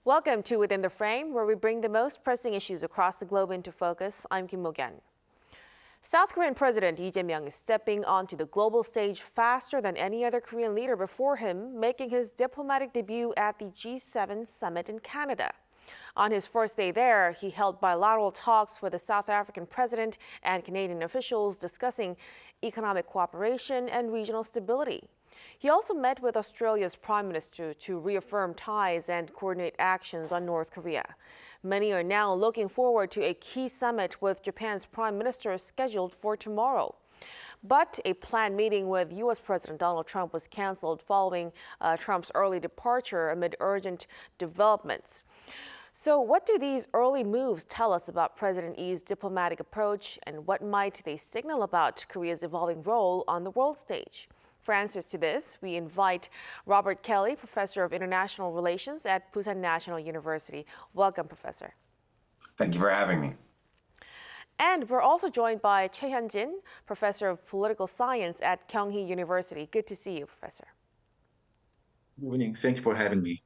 Welcome to Within the Frame, where we bring the most pressing issues across the globe into focus. I'm Kim Mok-yeon. South Korean President Lee Jae-myung is stepping onto the global stage faster than any other Korean leader before him, making his diplomatic debut at the G7 summit in Canada. On his first day there, he held bilateral talks with the South African president and Canadian officials discussing economic cooperation and regional stability. He also met with Australia's Prime Minister to reaffirm ties and coordinate actions on North Korea. Many are now looking forward to a key summit with Japan's Prime Minister scheduled for tomorrow. But a planned meeting with U.S. President Donald Trump was canceled following Trump's early departure amid urgent developments. So what do these early moves tell us about President Lee's diplomatic approach, and what might they signal about Korea's evolving role on the world stage? For answers to this, we invite Robert Kelly, Professor of International Relations at Busan National University. Welcome, Professor. Thank you for having me. And we're also joined by Choi Hyun-jin, Professor of Political Science at Kyunghee University. Good to see you, Professor. Good evening. Thank you for having me.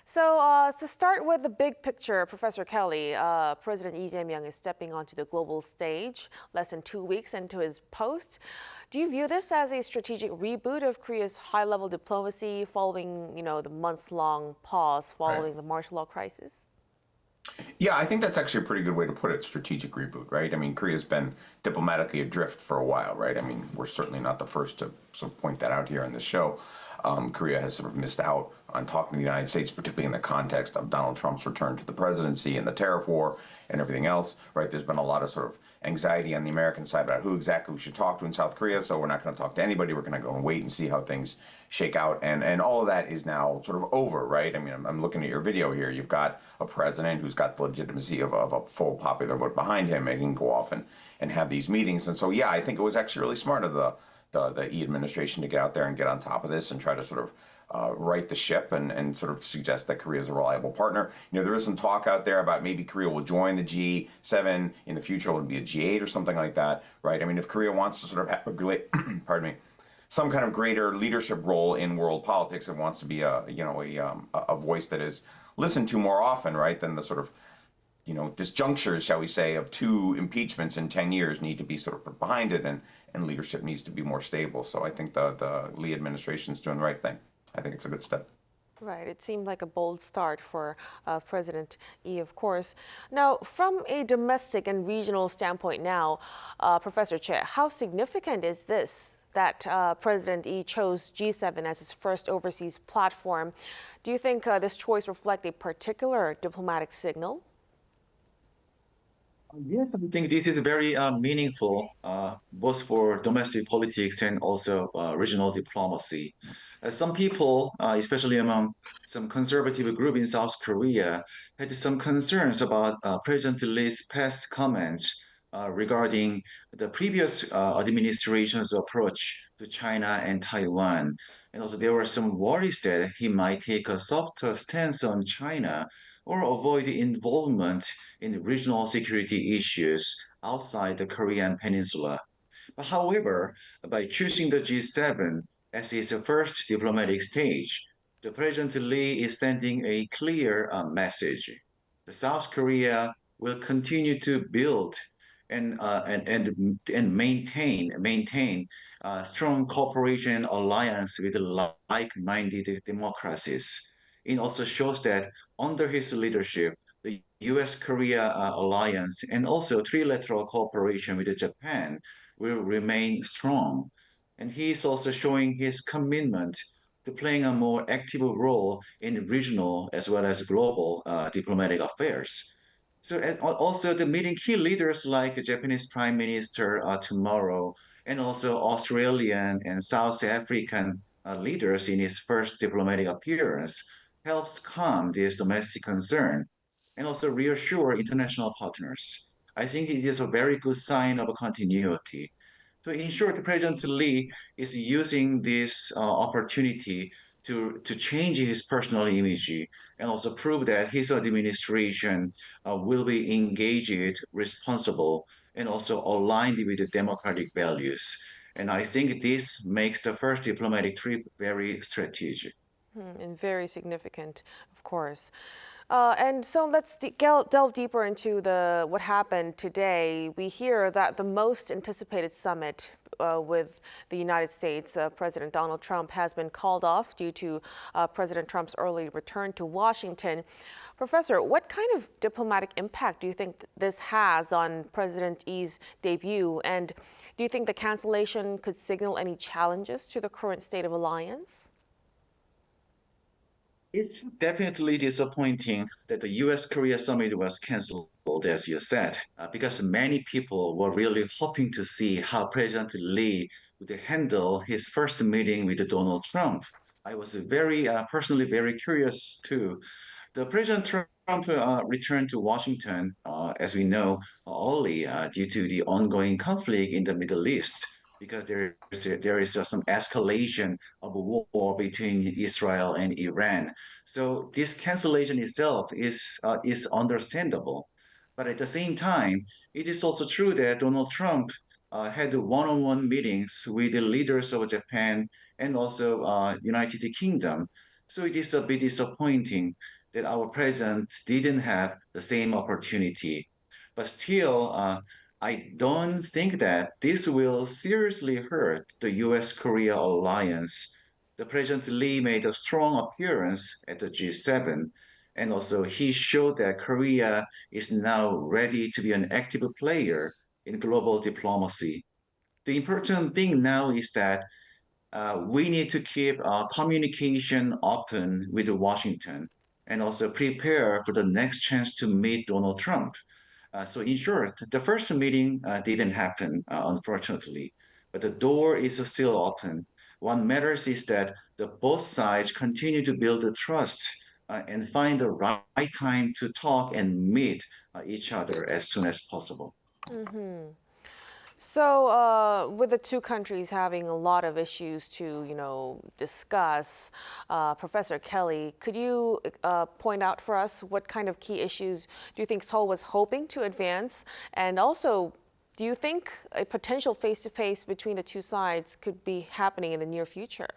So to start with the big picture, Professor Kelly, President Lee Jae-myung is stepping onto the global stage less than 2 weeks into his post. Do you view this as a strategic reboot of Korea's high-level diplomacy following, the months-long pause following the martial law crisis? Yeah, I think that's actually a pretty good way to put it, strategic reboot, right? I mean, Korea's been diplomatically adrift for a while, right? I mean, we're certainly not the first to sort of point that out here in this show. Korea has sort of missed out on talking to the United States, particularly in the context of Donald Trump's return to the presidency and the tariff war and everything else, right? There's been a lot of sort of anxiety on the American side about who exactly we should talk to in South Korea, so we're not going to talk to anybody. We're going to go and wait and see how things shake out, and all of that is now sort of over, right? I mean, I'm looking at your video here. You've got a president who's got the legitimacy of a full popular vote behind him, and he can go off and have these meetings. And so, yeah, I think it was actually really smart of the Yi administration to get out there and get on top of this and try to sort of right the ship and sort of suggest that Korea is a reliable partner. There is some talk out there about maybe Korea will join the G7 in the future. It would be a G8 or something like that, right? I mean, if Korea wants to sort of have pardon me, some kind of greater leadership role in world politics, it wants to be a voice that is listened to more often, right, than the sort of disjunctures, shall we say, of 2 impeachments in 10 years need to be sort of put behind it, and leadership needs to be more stable. So I think the Lee administration is doing the right thing. I think it's a good step. Right. It seemed like a bold start for President Lee, of course. Now, from a domestic and regional standpoint now, Professor Che, how significant is this that President Lee chose G7 as his first overseas platform? Do you think this choice reflects a particular diplomatic signal? Yes, I think this is very meaningful, both for domestic politics and also regional diplomacy. Some people, especially among some conservative group in South Korea, had some concerns about President Lee's past comments regarding the previous administration's approach to China and Taiwan. And also there were some worries that he might take a softer stance on China or avoid involvement in regional security issues outside the Korean peninsula. But however, by choosing the G7 as his first diplomatic stage, the President Lee is sending a clear message. The South Korea will continue to build and maintain strong cooperation and alliance with like-minded democracies. It also shows that under his leadership, the U.S.-Korea alliance and also trilateral cooperation with Japan will remain strong. And he is also showing his commitment to playing a more active role in regional as well as global diplomatic affairs. So also the meeting key leaders like Japanese Prime Minister tomorrow, and also Australian and South African leaders in his first diplomatic appearance helps calm this domestic concern and also reassure international partners. I think it is a very good sign of a continuity. So in short, President Lee is using this opportunity to change his personal image and also prove that his administration will be engaged, responsible, and also aligned with the democratic values. And I think this makes the first diplomatic trip very strategic. And very significant, of course. And so let's delve deeper into what happened today. We hear that the most anticipated summit with the United States, President Donald Trump, has been called off due to President Trump's early return to Washington. Professor, what kind of diplomatic impact do you think this has on President Lee's debut? And do you think the cancellation could signal any challenges to the current state of alliance? It's definitely disappointing that the US-Korea summit was canceled, as you said, because many people were really hoping to see how President Lee would handle his first meeting with Donald Trump. I was personally very curious too. The President Trump returned to Washington, as we know, early due to the ongoing conflict in the Middle East, because there is some escalation of a war between Israel and Iran. So this cancellation itself is understandable, but at the same time, it is also true that Donald Trump had one-on-one meetings with the leaders of Japan and also United Kingdom. So it is a bit disappointing that our president didn't have the same opportunity. But still, I don't think that this will seriously hurt the US-Korea alliance. The President Lee made a strong appearance at the G7, and also he showed that Korea is now ready to be an active player in global diplomacy. The important thing now is that we need to keep communication open with Washington and also prepare for the next chance to meet Donald Trump. So in short, the first meeting didn't happen, unfortunately, but the door is still open. What matters is that the both sides continue to build the trust and find the right time to talk and meet each other as soon as possible. So, with the two countries having a lot of issues to, discuss, Professor Kelly, could you point out for us what kind of key issues do you think Seoul was hoping to advance? And also, do you think a potential face-to-face between the two sides could be happening in the near future?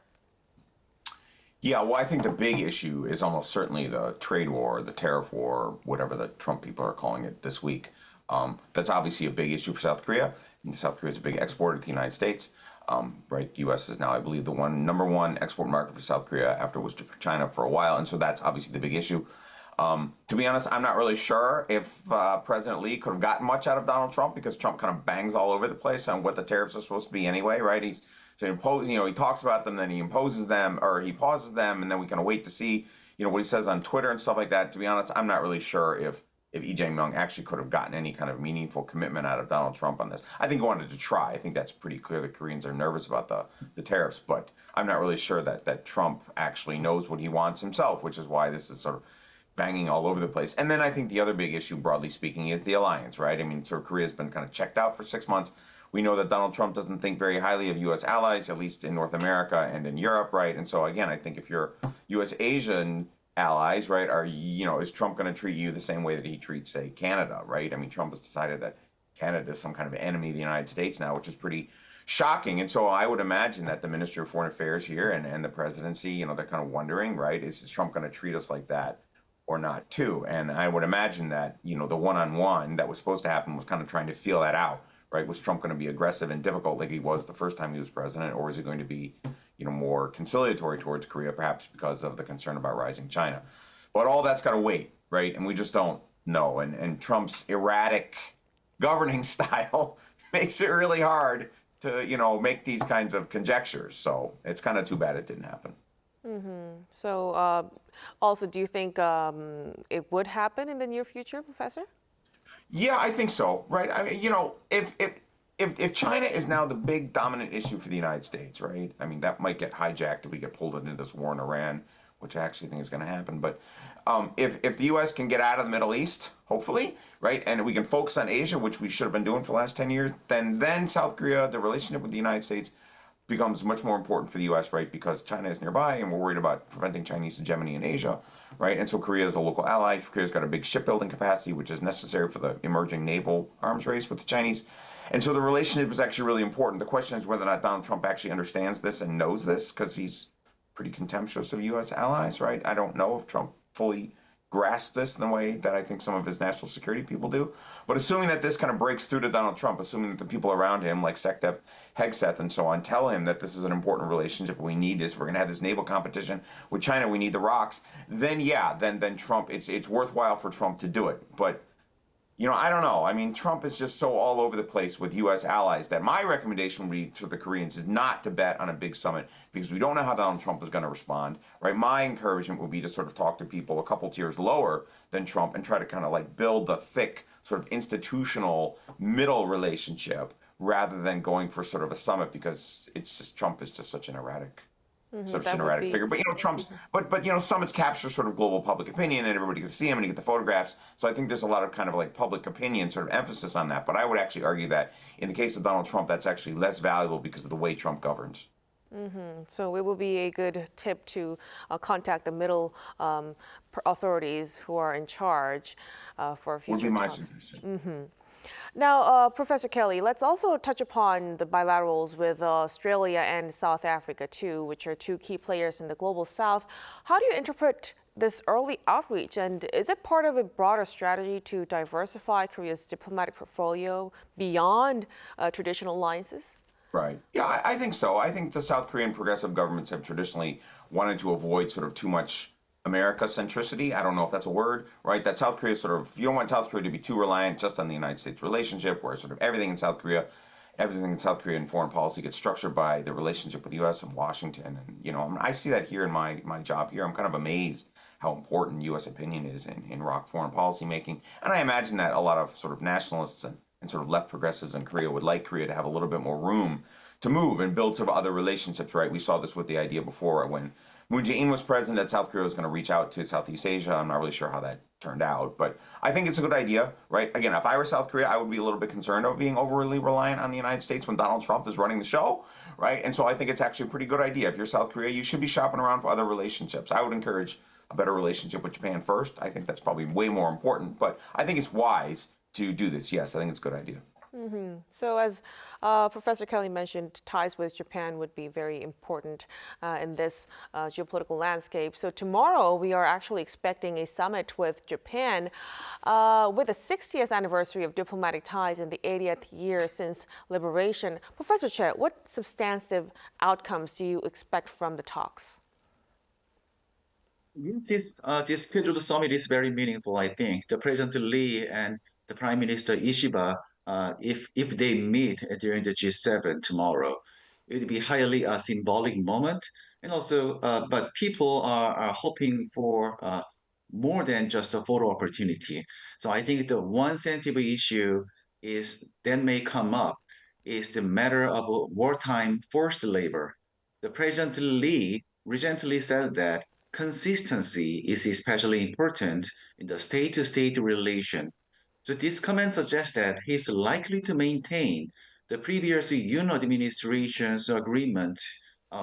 Yeah, well, I think the big issue is almost certainly the trade war, the tariff war, whatever the Trump people are calling it this week. That's obviously a big issue for South Korea. South Korea is a big exporter to the United States, right? The U.S. is now, I believe, the number one export market for South Korea after it was China for a while, and so that's obviously the big issue. To be honest, I'm not really sure if President Lee could have gotten much out of Donald Trump because Trump kind of bangs all over the place on what the tariffs are supposed to be anyway, right? He talks about them, then he imposes them, or he pauses them, and then we kind of wait to see, what he says on Twitter and stuff like that. To be honest, I'm not really sure if Lee Jae-myung actually could have gotten any kind of meaningful commitment out of Donald Trump on this. I think he wanted to try. I think that's pretty clear. The Koreans are nervous about the tariffs, but I'm not really sure that Trump actually knows what he wants himself, which is why this is sort of banging all over the place. And then I think the other big issue, broadly speaking, is the alliance, right? I mean, sort of Korea's been kind of checked out for 6 months. We know that Donald Trump doesn't think very highly of U.S. allies, at least in North America and in Europe, right? And so, again, I think if you're U.S.-Asian allies, right, is Trump going to treat you the same way that he treats, say, Canada, right? I mean, Trump has decided that Canada is some kind of enemy of the United States now, which is pretty shocking. And so I would imagine that the Ministry of Foreign Affairs here and the presidency, they're kind of wondering, right, is Trump going to treat us like that or not, too? And I would imagine that, the one-on-one that was supposed to happen was kind of trying to feel that out. Right? Was Trump going to be aggressive and difficult like he was the first time he was president, or is he going to be, more conciliatory towards Korea, perhaps because of the concern about rising China? But all that's got to wait, right? And we just don't know. And Trump's erratic governing style makes it really hard to, make these kinds of conjectures. So it's kind of too bad it didn't happen. So, also, do you think it would happen in the near future, Professor? Yeah, I think so, right? I mean, if China is now the big dominant issue for the United States, right? I mean, that might get hijacked if we get pulled into this war in Iran, which I actually think is going to happen. But if the U.S. can get out of the Middle East, hopefully, right, and we can focus on Asia, which we should have been doing for the last 10 years, then South Korea, the relationship with the United States, becomes much more important for the U.S., right, because China is nearby and we're worried about preventing Chinese hegemony in Asia, right? And so Korea is a local ally. Korea's got a big shipbuilding capacity, which is necessary for the emerging naval arms race with the Chinese. And so the relationship is actually really important. The question is whether or not Donald Trump actually understands this and knows this, because he's pretty contemptuous of U.S. allies, right? I don't know if Trump fully grasps this in the way that I think some of his national security people do. But assuming that this kind of breaks through to Donald Trump, assuming that the people around him, like Sekdev Hegseth and so on, tell him that this is an important relationship, we need this, we're going to have this naval competition with China, we need the rocks, then yeah, then Trump, it's worthwhile for Trump to do it. But I don't know. I mean, Trump is just so all over the place with U.S. allies that my recommendation would be to the Koreans is not to bet on a big summit because we don't know how Donald Trump is going to respond, right? My encouragement would be to sort of talk to people a couple tiers lower than Trump and try to kind of like build the thick sort of institutional middle relationship rather than going for sort of a summit because it's just Trump is just such an erratic such That an would erratic be. figure. But Trump's but summits capture sort of global public opinion and everybody can see him and you get the photographs. So I think there's a lot of kind of like public opinion sort of emphasis on that. But I would actually argue that in the case of Donald Trump, that's actually less valuable because of the way Trump governs. So it would be a good tip to contact the middle authorities who are in charge for Would be future my talks. suggestion. Now, Professor Kelly, let's also touch upon the bilaterals with Australia and South Africa too, which are two key players in the global South. How do you interpret this early outreach, and is it part of a broader strategy to diversify Korea's diplomatic portfolio beyond traditional alliances? Right. Yeah, I think so. I think the South Korean progressive governments have traditionally wanted to avoid sort of too much America centricity. I don't know if that's a word, right? That South Korea sort of, you don't want South Korea to be too reliant just on the United States relationship, where sort of everything in South Korean foreign policy gets structured by the relationship with the U.S. and Washington. And, I see that here in my job here. I'm kind of amazed how important U.S. opinion is in ROK foreign policy making. And I imagine that a lot of sort of nationalists and sort of left progressives in Korea would like Korea to have a little bit more room to move and build sort of other relationships, right? We saw this with the idea before when Moon Jae-in was president that South Korea was going to reach out to Southeast Asia. I'm not really sure how that turned out, but I think it's a good idea, right? Again, if I were South Korea, I would be a little bit concerned of being overly reliant on the United States when Donald Trump is running the show, right? And so I think it's actually a pretty good idea. If you're South Korea, you should be shopping around for other relationships. I would encourage a better relationship with Japan first. I think that's probably way more important, but I think it's wise to do this. Yes, I think it's a good idea. So, as Professor Kelly mentioned, ties with Japan would be very important in this geopolitical landscape. So, tomorrow we are actually expecting a summit with Japan with the 60th anniversary of diplomatic ties and the 80th year since liberation. Professor Che, what substantive outcomes do you expect from the talks? This scheduled summit is very meaningful, I think. The President Lee and the Prime Minister Ishiba, if they meet during the G7 tomorrow, it would be highly a symbolic moment. And also, but people are hoping for more than just a photo opportunity. So I think the one sensitive issue is that may come up is the matter of wartime forced labor. The President Lee recently said that consistency is especially important in the state-to-state relation. So this comment suggests that he's likely to maintain the previous Yoon administration's agreement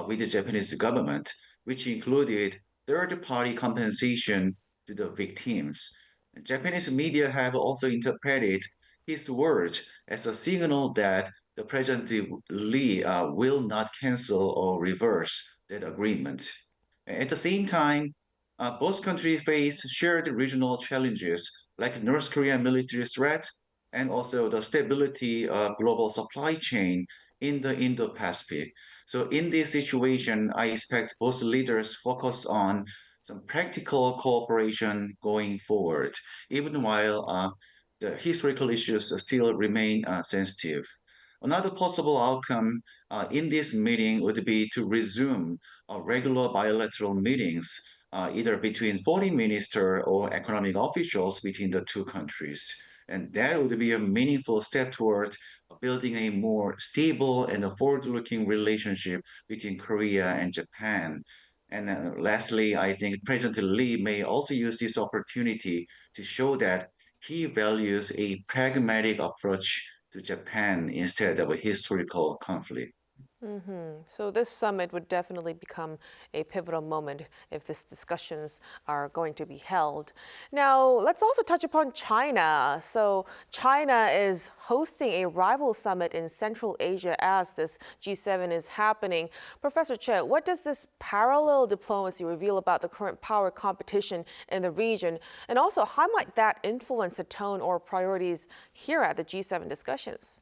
with the Japanese government, which included third-party compensation to the victims. Japanese media have also interpreted his words as a signal that the President Lee will not cancel or reverse that agreement. At the same time, both countries face shared regional challenges like North Korean military threat and also the stability of global supply chain in the Indo-Pacific. So in this situation, I expect both leaders focus on some practical cooperation going forward, even while the historical issues still remain sensitive. Another possible outcome in this meeting would be to resume regular bilateral meetings, either between foreign minister or economic officials between the two countries. And that would be a meaningful step toward building a more stable and a forward-looking relationship between Korea and Japan. And lastly, I think President Lee may also use this opportunity to show that he values a pragmatic approach to Japan instead of a historical conflict. So this summit would definitely become a pivotal moment if these discussions are going to be held. Now, let's also touch upon China. So China is hosting a rival summit in Central Asia as this G7 is happening. Professor Che, what does this parallel diplomacy reveal about the current power competition in the region? And also, how might that influence the tone or priorities here at the G7 discussions?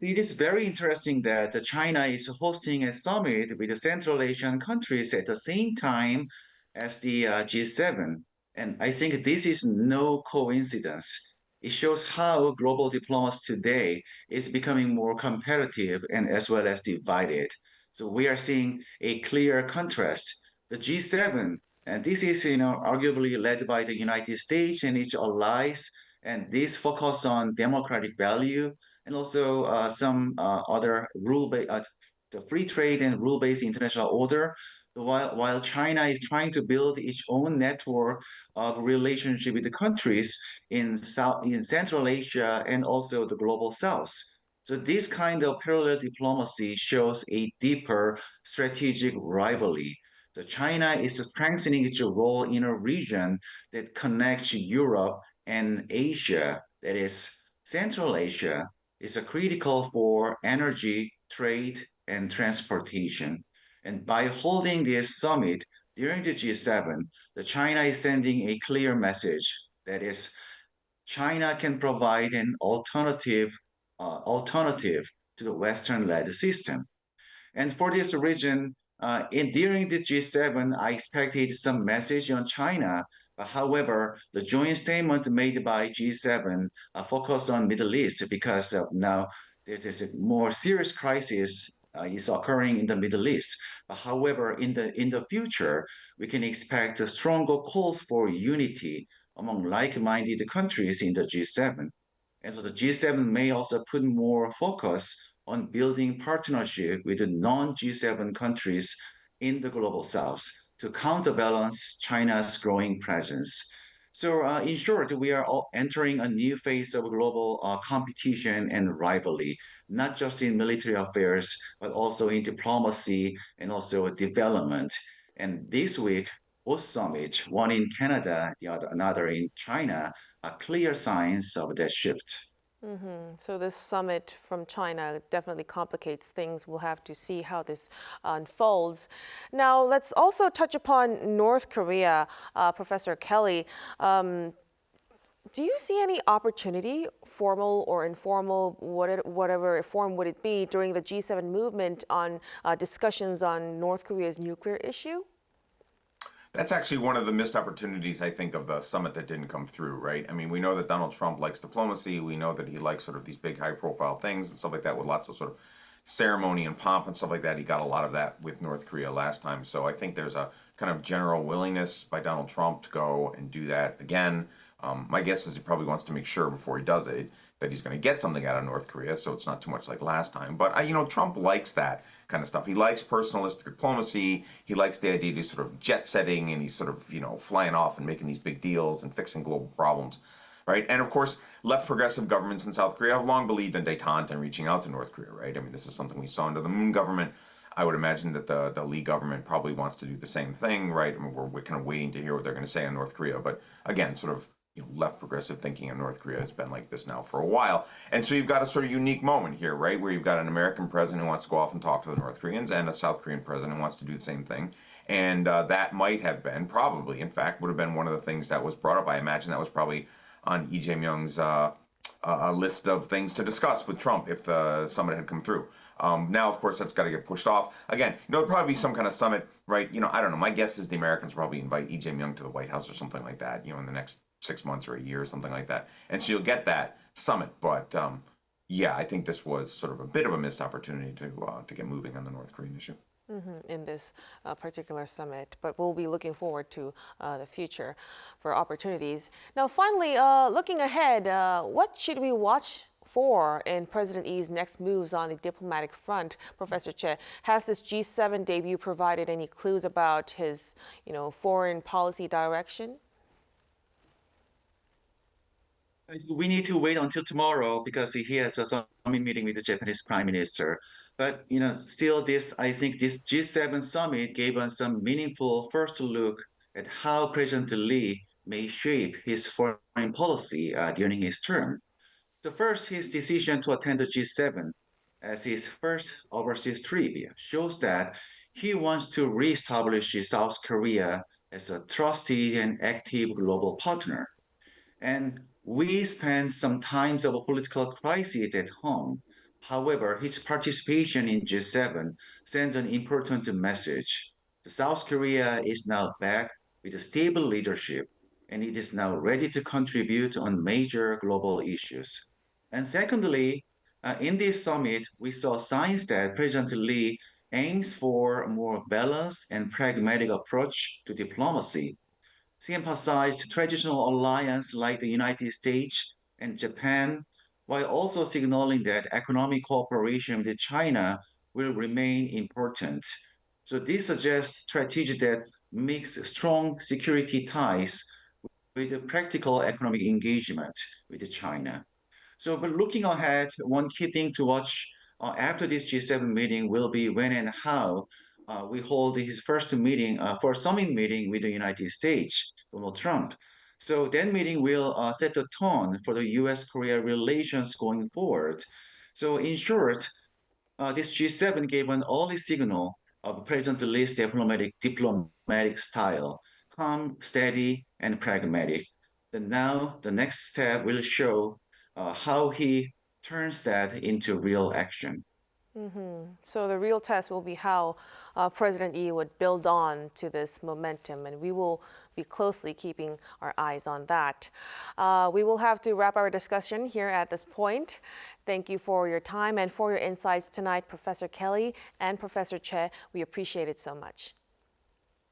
It is very interesting that China is hosting a summit with the Central Asian countries at the same time as the G7. And I think this is no coincidence. It shows how global diplomacy today is becoming more competitive and as well as divided. So we are seeing a clear contrast. The G7, and this is arguably led by the United States and its allies, and this focus on democratic value and also some other the free trade and rule-based international order. While China is trying to build its own network of relationship with the countries in Central Asia and also the global South. So this kind of parallel diplomacy shows a deeper strategic rivalry. So China is strengthening its role in a region that connects Europe and Asia, that is Central Asia, is critical for energy, trade, and transportation. And by holding this summit during the G7, China is sending a clear message that is, China can provide an alternative to the Western-led system. And for this reason, during the G7, I expected some message on China. However, the joint statement made by G7 focused on Middle East because now there's a more serious crisis is occurring in the Middle East. However, in the future, we can expect a stronger calls for unity among like-minded countries in the G7. And so the G7 may also put more focus on building partnership with the non-G7 countries in the global south to counterbalance China's growing presence. So in short, we are all entering a new phase of global competition and rivalry, not just in military affairs, but also in diplomacy and also development. And this week, both summits, one in Canada, another in China, are clear signs of that shift. So this summit from China definitely complicates things. We'll have to see how this unfolds. Now, let's also touch upon North Korea, Professor Kelly. Do you see any opportunity, formal or informal, whatever form would it be, during the G7 movement on discussions on North Korea's nuclear issue? That's actually one of the missed opportunities, I think, of the summit that didn't come through, right? I mean, we know that Donald Trump likes diplomacy. We know that he likes sort of these big high profile things and stuff like that with lots of sort of ceremony and pomp and stuff like that. He got a lot of that with North Korea last time. So I think there's a kind of general willingness by Donald Trump to go and do that again. My guess is he probably wants to make sure before he does it that he's going to get something out of North Korea, so it's not too much like last time. But Trump likes that kind of stuff. He likes personalistic diplomacy. He likes the idea of sort of jet setting, and he's sort of flying off and making these big deals and fixing global problems, right? And of course, left progressive governments in South Korea have long believed in détente and reaching out to North Korea, right? I mean, this is something we saw under the Moon government. I would imagine that the Lee government probably wants to do the same thing, right? I mean, we're kind of waiting to hear what they're going to say on North Korea, but again, sort of left progressive thinking in North Korea has been like this now for a while. And so you've got a sort of unique moment here, right, where you've got an American president who wants to go off and talk to the North Koreans and a South Korean president who wants to do the same thing. And that might have been, probably, in fact, would have been one of the things that was brought up. I imagine that was probably on Lee Jae-myung's list of things to discuss with Trump if the summit had come through. Now, of course, that's got to get pushed off. Again, there'll probably be some kind of summit, right? I don't know. My guess is the Americans probably invite Lee Jae-myung to the White House or something like that, in the next 6 months or a year or something like that. And so you'll get that summit. But yeah, I think this was sort of a bit of a missed opportunity to get moving on the North Korean issue. In this particular summit, but we'll be looking forward to the future for opportunities. Now, finally, looking ahead, what should we watch for in President Lee's next moves on the diplomatic front? Professor Che, has this G7 debut provided any clues about his, foreign policy direction? We need to wait until tomorrow because he has a summit meeting with the Japanese Prime Minister. But still, I think this G7 summit gave us some meaningful first look at how President Lee may shape his foreign policy during his term. So first, his decision to attend the G7 as his first overseas trip shows that he wants to reestablish South Korea as a trusted and active global partner. And we spent some times of a political crisis at home. However, his participation in G7 sends an important message. The South Korea is now back with a stable leadership, and it is now ready to contribute on major global issues. And secondly, in this summit, we saw signs that President Lee aims for a more balanced and pragmatic approach to diplomacy. She emphasized traditional alliances like the United States and Japan, while also signaling that economic cooperation with China will remain important. So this suggests strategy that mix strong security ties with a practical economic engagement with China. So, but looking ahead, one key thing to watch after this G7 meeting will be when and how we hold his first meeting, for summit meeting with the United States, Donald Trump. So that meeting will set the tone for the U.S.-Korea relations going forward. So in short, this G7 gave an early signal of President Lee's diplomatic style, calm, steady, and pragmatic. Then now the next step will show how he turns that into real action. So the real test will be how President Lee would build on to this momentum, and we will be closely keeping our eyes on that. We will have to wrap our discussion here at this point. Thank you for your time and for your insights tonight, Professor Kelly and Professor Che. We appreciate it so much.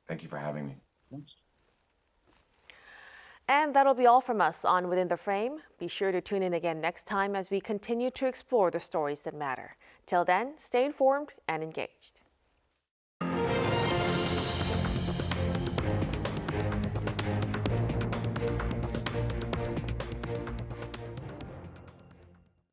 Thank you for having me. And that'll be all from us on Within the Frame. Be sure to tune in again next time as we continue to explore the stories that matter. Till then, stay informed and engaged.